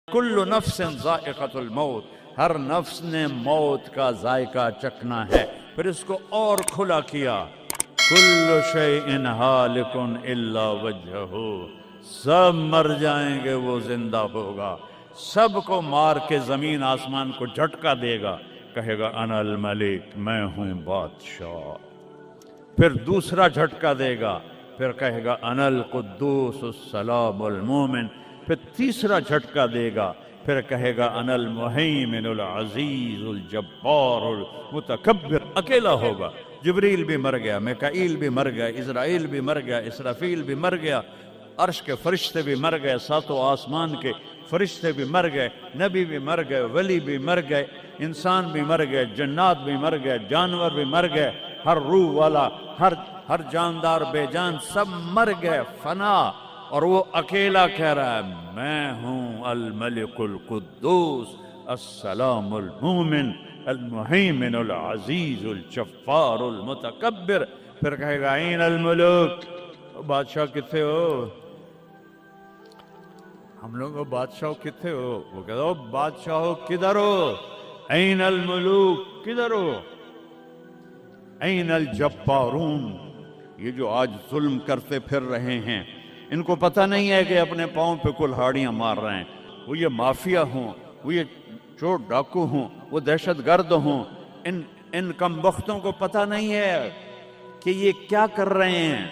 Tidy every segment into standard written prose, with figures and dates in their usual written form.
کل نفس ذائقۃ الموت، ہر نفس نے موت کا ذائقہ چکھنا ہے۔ پھر اس کو اور کھلا کیا، کل شیء ہالک الا وجہہ، سب مر جائیں گے وہ زندہ ہوگا، سب کو مار کے زمین آسمان کو جھٹکا دے گا، کہے گا انا الملک، میں ہوں بادشاہ۔ پھر دوسرا جھٹکا دے گا، پھر کہے گا انا القدوس السلام المومن۔ پھر تیسرا جھٹکا دے گا، پھر کہے گا انا المہیمن العزیز الجبار المتکبر۔ اکیلا ہوگا، جبریل بھی مر گیا، میکائیل بھی مر گیا، اسرائیل بھی مر گیا، اسرافیل بھی مر گیا، عرش کے فرشتے بھی مر گئے، ساتوں آسمان کے فرشتے بھی مر گئے، نبی بھی مر گئے، ولی بھی مر گئے، انسان بھی مر گئے، جنات بھی مر گئے، جانور بھی مر گئے، ہر روح والا، ہر جاندار بے جان سب مر گئے، فنا۔ اور وہ اکیلا کہہ رہا ہے میں ہوں الملک القدوس السلام المومن المہیمن العزیز الجبار المتکبر۔ پھر کہے گا این الملوک، بادشاہ کتنے ہو؟ ہم لوگ بادشاہ کتنے ہو؟ وہ کہتا ہو بادشاہ ہو کدھر ہو؟ این الملوک، کدھر ہو؟ این الجبارون، یہ جو آج ظلم کرتے پھر رہے ہیں، ان کو پتہ نہیں ہے کہ اپنے پاؤں پہ کلہاڑیاں مار رہے ہیں۔ وہ یہ مافیا ہوں، وہ یہ چور ڈاکو ہوں، وہ دہشت گرد ہوں، ان کم بختوں کو پتہ نہیں ہے کہ یہ کیا کر رہے ہیں،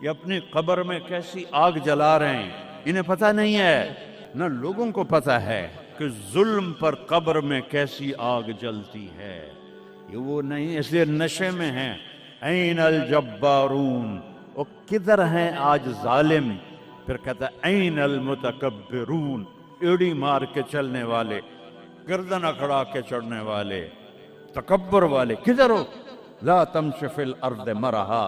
یہ اپنی قبر میں کیسی آگ جلا رہے ہیں، انہیں پتہ نہیں ہے۔ نہ لوگوں کو پتہ ہے کہ ظلم پر قبر میں کیسی آگ جلتی ہے، یہ وہ نہیں، اس لیے نشے میں ہیں۔ این الجبارون، وہ کدھر ہیں آج ظالم؟ پھر کہتا ہے این المتکبرون، ایڑی مار کے چلنے والے، گردن اکڑا کے چڑھنے والے، تکبر والے، کدھر ہو؟ لا تمشی فی الارض مرحا،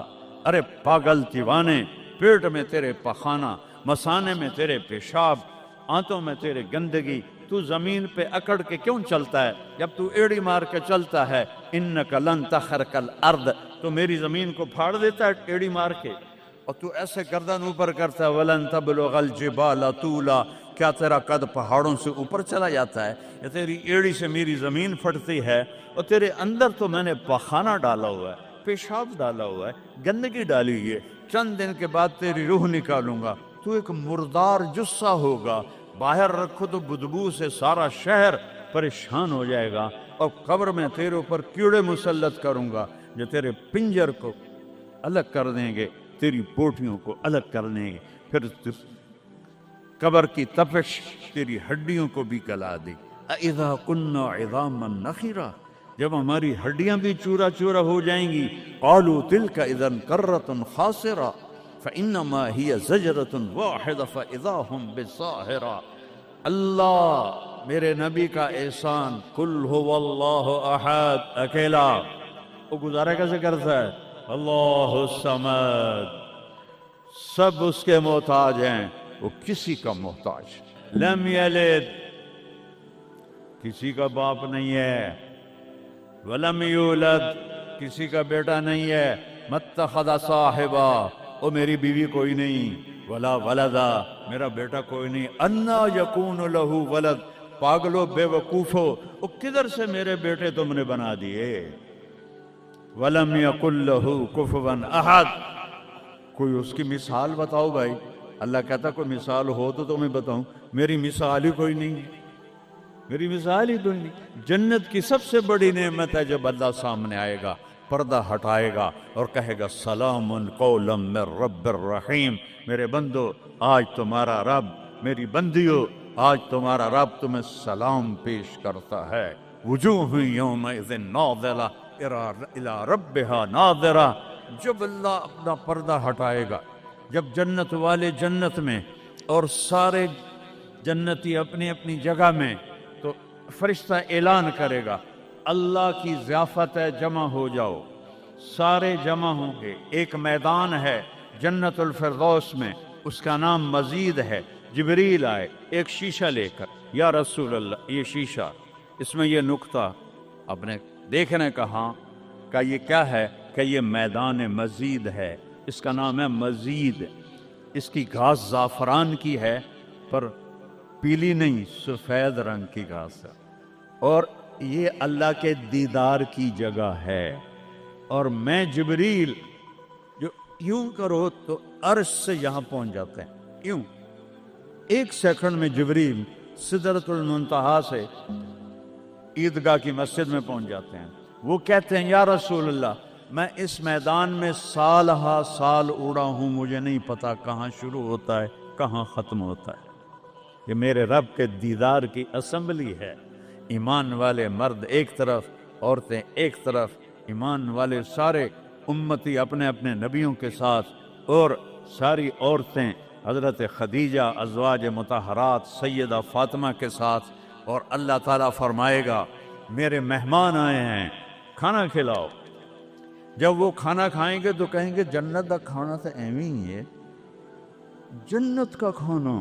ارے پاگل دیوانے، پیٹ میں تیرے پخانہ، مثانے میں تیرے پیشاب، آنتوں میں تیرے گندگی، تو زمین پہ اکڑ کے کیوں چلتا ہے؟ جب تو ایڑی مار کے چلتا ہے، انک لن تخرق الارض، تو میری زمین کو پھاڑ دیتا ہے ایڑی مار کے، اور تو ایسے گردن اوپر کرتا ہے، ولن تبلغ الجبال طولا، کیا تیرا قد پہاڑوں سے اوپر چلا جاتا ہے؟ یا تیری ایڑی سے میری زمین پھٹتی ہے، اور تیرے اندر تو میں نے پخانہ ڈالا ہوا ہے، پیشاب ڈالا ہوا ہے، گندگی ڈالی ہوئی ہے، چند دن کے بعد تیری روح نکالوں گا، تو ایک مردار جثہ ہوگا، باہر رکھو تو بدبو سے سارا شہر پریشان ہو جائے گا، اور قبر میں تیرے اوپر کیڑے مسلط کروں گا جو تیرے پنجر کو الگ کر دیں گے، تیری بوٹیوں کو الگ کر دیں گے، پھر قبر کی تپش تیری ہڈیوں کو بھی گلا دے۔ اذا كنا عظاما نخرا، جب ہماری ہڈیاں بھی چورا چورا ہو جائیں گی، قالوا تلك اذا كرة خاسرة فانما هي زجرة واحدة فاذا هم بالساهرة۔ اللہ میرے نبی کا احسان، قل هو اللہ احد، اکیلا، وہ گزارا کیسے کرتا ہے؟ اللہ الصمد، سب اس کے محتاج ہیں، وہ کسی کا محتاج، لم یلد، کسی کا باپ نہیں ہے، ولم یولد، کسی کا بیٹا نہیں ہے، متخذ صاحبہ، وہ میری بیوی کوئی نہیں، ولا ولدا، میرا بیٹا کوئی نہیں، انا یکون لہ ولد، پاگلو بے وقوفو، وہ کدھر سے میرے بیٹے تم نے بنا دیے، ولم یکن لہ کفوا احد، کوئی اس کی مثال بتاؤ بھائی۔ اللہ کہتا کوئی مثال ہو تو تمہیں بتاؤں، میری مثال ہی کوئی نہیں، میری مثال ہی کوئی نہیں۔ جنت کی سب سے بڑی نعمت ہے جب اللہ سامنے آئے گا، پردہ ہٹائے گا اور کہے گا سلام قولا من رب الرحیم، میرے بندو آج تمہارا رب، میری بندیو آج تمہارا رب تمہیں سلام پیش کرتا ہے، وجوہ یومئذ ناظرہ الی ربہا ناظرہ۔ جب اللہ اپنا پردہ ہٹائے گا، جب جنت والے جنت میں اور سارے جنتی اپنی اپنی جگہ میں، تو فرشتہ اعلان کرے گا اللہ کی ضیافت ہے، جمع ہو جاؤ، سارے جمع ہوں گے، ایک میدان ہے جنت الفردوس میں، اس کا نام مزید ہے، جبریل آئے ایک شیشہ لے کر، یا رسول اللہ یہ شیشہ، اس میں یہ نقطہ آپ نے دیکھنے کہاں کہ یہ کیا ہے، کہ یہ میدان مزید ہے، اس کا نام ہے مزید، اس کی گھاس زعفران کی ہے، پر پیلی نہیں، سفید رنگ کی گھاس ہے، اور یہ اللہ کے دیدار کی جگہ ہے۔ اور میں جبریل جو یوں کرو تو عرش سے یہاں پہنچ جاتے ہیں، یوں 1 سیکنڈ میں جبریل سدرۃ المنتہا سے عیدگاہ کی مسجد میں پہنچ جاتے ہیں۔ وہ کہتے ہیں یا رسول اللہ، میں اس میدان میں سال ہا سال اڑا ہوں، مجھے نہیں پتا کہاں شروع ہوتا ہے کہاں ختم ہوتا ہے۔ یہ میرے رب کے دیدار کی اسمبلی ہے۔ ایمان والے مرد ایک طرف، عورتیں ایک طرف، ایمان والے سارے امتی اپنے اپنے نبیوں کے ساتھ، اور ساری عورتیں حضرت خدیجہ ازواج مطہرات سیدہ فاطمہ کے ساتھ۔ اور اللہ تعالیٰ فرمائے گا میرے مہمان آئے ہیں، کھانا کھلاؤ۔ جب وہ کھانا کھائیں گے تو کہیں گے جنت کا کھانا تو ایویں ہی ہے، جنت کا کھانا۔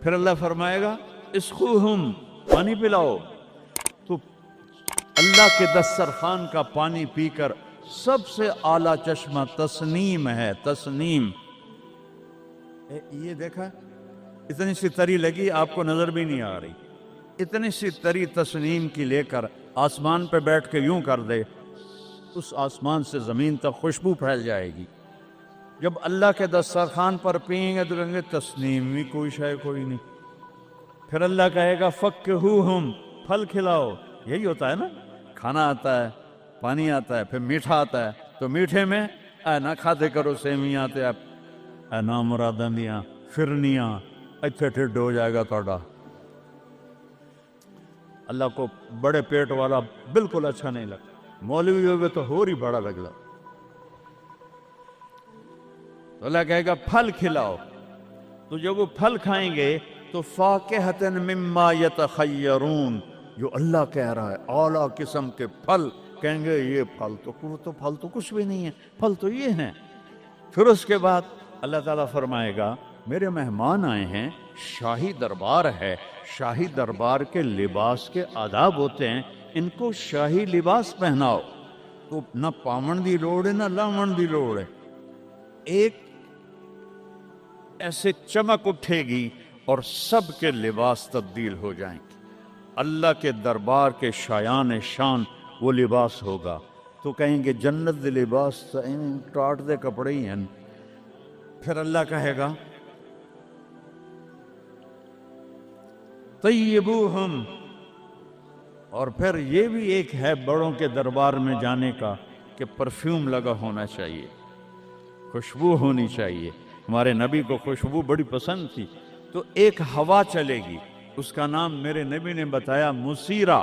پھر اللہ فرمائے گا اسقوہم، پانی پلاؤ۔ تو اللہ کے دسترخوان کا پانی پی کر سب سے اعلیٰ چشمہ تسنیم ہے، تسنیم۔ یہ دیکھا، اتنی سی تری لگی، آپ کو نظر بھی نہیں آ رہی، اتنی سی تری تسنیم کی لے کر آسمان پہ بیٹھ کے یوں کر دے، اس آسمان سے زمین تک خوشبو پھیل جائے گی۔ جب اللہ کے دسترخوان پر پئیں گے تو کہیں گے تسنیم بھی کوئی شے کوئی نہیں۔ پھر اللہ کہے گا فکہوہم، پھل کھلاؤ۔ یہی ہوتا ہے نا، کھانا آتا ہے، پانی آتا ہے، پھر میٹھا آتا ہے، تو میٹھے میں اے نہ کھاتے کرو سیویاں تے اے نامراداں دیاں فرنیاں، اتھے ٹھڈ ہو جائے گا توڑا۔ اللہ کو بڑے پیٹ والا بالکل اچھا نہیں لگتا، مولوی ہوگے تو اور ہی بڑا لگتا۔ تو اللہ کہے گا پھل کھلاؤ۔ تو جب وہ پھل کھائیں گے تو فاکہۃ مما یتخیرون، جو اللہ کہہ رہا ہے اعلیٰ قسم کے پھل، کہیں گے یہ پھل تو کچھ بھی نہیں ہے، پھل تو یہ ہیں۔ پھر اس کے بعد اللہ تعالیٰ فرمائے گا میرے مہمان آئے ہیں، شاہی دربار ہے، شاہی دربار کے لباس کے آداب ہوتے ہیں، ان کو شاہی لباس پہناؤ۔ تو نہ پامن دی لوڑ ہے نہ لاون دی لوڑ ہے، ایک ایسے چمک اٹھے گی اور سب کے لباس تبدیل ہو جائیں گے۔ اللہ کے دربار کے شایان شان وہ لباس ہوگا، تو کہیں گے جنت دے لباس ٹاٹ دے کپڑے ہی ہیں۔ پھر اللہ کہے گا طیبوہم، اور پھر یہ بھی ایک ہے بڑوں کے دربار میں جانے کا کہ پرفیوم لگا ہونا چاہیے، خوشبو ہونی چاہیے۔ ہمارے نبی کو خوشبو بڑی پسند تھی، تو ایک ہوا چلے گی، اس کا نام میرے نبی نے بتایا مسیرہ۔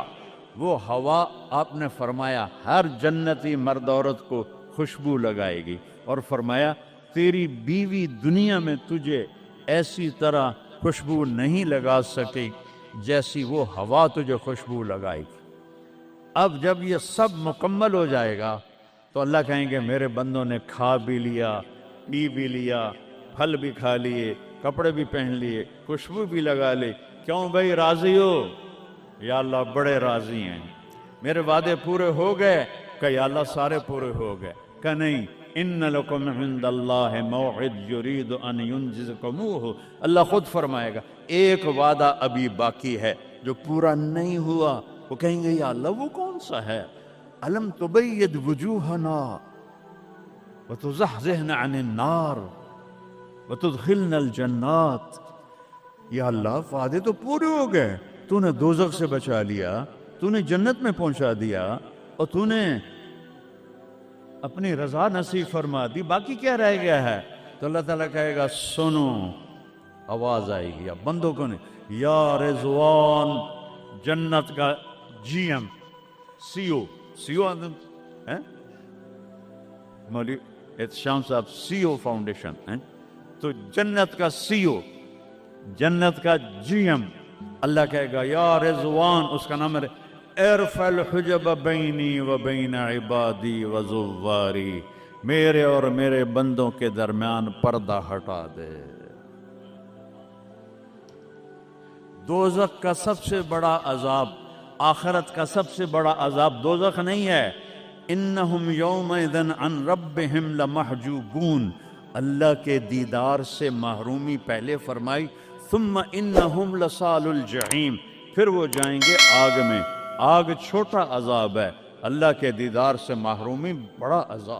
وہ ہوا آپ نے فرمایا ہر جنتی مرد عورت کو خوشبو لگائے گی، اور فرمایا تیری بیوی دنیا میں تجھے ایسی طرح خوشبو نہیں لگا سکی جیسی وہ ہوا تجھے خوشبو لگائے گی۔ اب جب یہ سب مکمل ہو جائے گا تو اللہ کہیں گے میرے بندوں نے کھا بھی لیا، پی بھی لیا، پھل بھی کھا لیے، کپڑے بھی پہن لیے، خوشبو بھی لگا لی، کیوں بھائی راضی ہو؟ یا اللہ بڑے راضی ہیں، میرے وعدے پورے ہو گئے؟ کہ یا اللہ سارے پورے ہو گئے؟ کہ نہیں، ان لکم عند اللہ موعد یرید ان ینجزکموہ، اللہ خود فرمائے گا ایک وعدہ ابھی باقی ہے جو پورا نہیں ہوا۔ وہ کہیں گے یا اللہ وہ کون سا ہے؟ الم تبید وجوہنا وتزحزحنا عن النار وتدخلنا الجنات۔ یا اللہ وعدے تو پورے ہو گئے، تو نے دوزخ سے بچا لیا، تو نے جنت میں پہنچا دیا، اور تو نے اپنی رضا نصیب فرما دی، باقی کیا رہ گیا ہے؟ تو اللہ تعالیٰ کہے گا سنو، آواز آئے گی، اب بندوں کو نہیں، یا رضوان، جنت کا جی ایم، سی او مولوی احتشام صاحب سی او فاؤنڈیشن، تو جنت کا سی او، جنت کا جی ایم، اللہ کہے گا یا رضوان، اس کا نام ہے ارفع الحجب بینی و بین عبادی و زواری، میرے اور میرے بندوں کے درمیان پردہ ہٹا دے۔ دوزخ کا سب سے بڑا عذاب، آخرت کا سب سے بڑا عذاب دوزخ نہیں ہے، انہم یومئذ عن ربہم لمحجوبون، اللہ کے دیدار سے محرومی پہلے فرمائی، ثم انہم لصال الجحیم، پھر وہ جائیں گے آگ میں۔ آگ چھوٹا عذاب ہے، اللہ کے دیدار سے محرومی بڑا عذاب۔